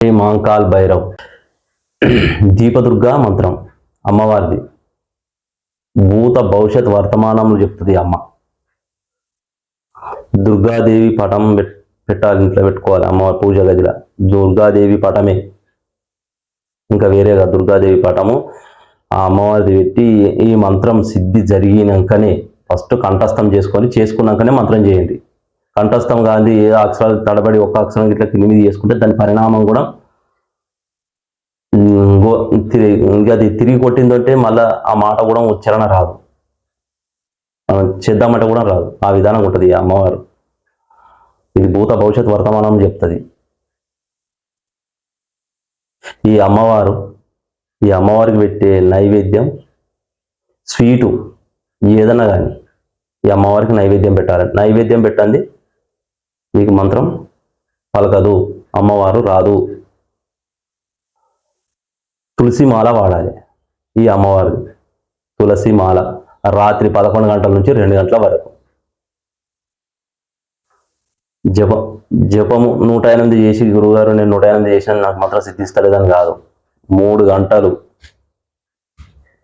జై మాంకాల్ భైరవ్. దీపదుర్గా మంత్రం అమ్మవారిది. భూత భవిష్యత్ వర్తమానములు చెప్తుంది అమ్మ. దుర్గాదేవి పటం పెట్టాలి, ఇంట్లో పెట్టుకోవాలి అమ్మవారి పూజ గదిలో. దుర్గాదేవి పటమే, ఇంకా వేరేగా దుర్గాదేవి పటము ఆ అమ్మవారిది పెట్టి ఈ మంత్రం సిద్ధి జరిగినాకనే ఫస్ట్ కంఠస్థం చేసుకున్నాకనే మంత్రం చేయండి. కంఠస్థం కాదు ఏ అక్షరాలు తడబడి ఒక్క అక్షరం ఇట్లా కింది చేసుకుంటే దాని పరిణామం కూడా ఇంకా అది తిరిగి కొట్టిందంటే మళ్ళీ ఆ మాట కూడా ఉచ్చారణ రాదు, చేద్దామంటే కూడా రాదు. ఆ విధానం ఉంటుంది ఈ అమ్మవారు. ఇది భూత భవిష్యత్ వర్తమానం చెప్తుంది ఈ అమ్మవారికి పెట్టే నైవేద్యం స్వీటు ఏదన్నా కానీ ఈ అమ్మవారికి నైవేద్యం పెట్టాలి. నైవేద్యం పెట్టండి, మీకు మంత్రం పలకదు, అమ్మవారు రాదు. తులసి మాల వాడాలి ఈ అమ్మవారి. తులసి మాల రాత్రి 11 గంటల నుంచి 2 గంటల వరకు. జపము 108 చేసి గురువుగారు నేను 108 చేశాను నాకు మంత్రం సిద్ధిస్తలేదని కాదు, 3 గంటలు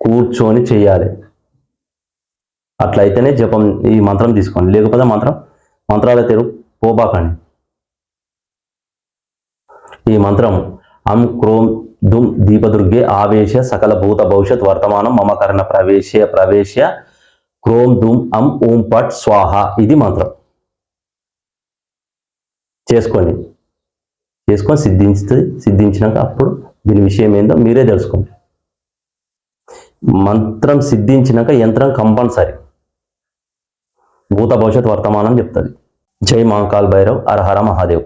కూర్చొని చేయాలి. అట్లయితేనే జపం ఈ మంత్రం తీసుకోండి, లేకపోతే మంత్రాల తెరు పోబాకండి. ఈ మంత్రం అం క్రోం దుం దీపదుర్గే ఆవేశ సకల భూత భవిష్యత్ వర్తమానం మమ కర్ణ ప్రవేశ్య క్రోం దుం అం ఓం పట్ స్వాహ. ఇది మంత్రం చేసుకొని సిద్ధించినాక అప్పుడు దీని విషయం ఏందో మీరే తెలుసుకోండి. మంత్రం సిద్ధించినాక యంత్రం కంపల్సరీ భూత భవిష్యత్ వర్తమానం చెప్తుంది. జై మాంకాల్ భైరవ్. హర హర మహాదేవ్.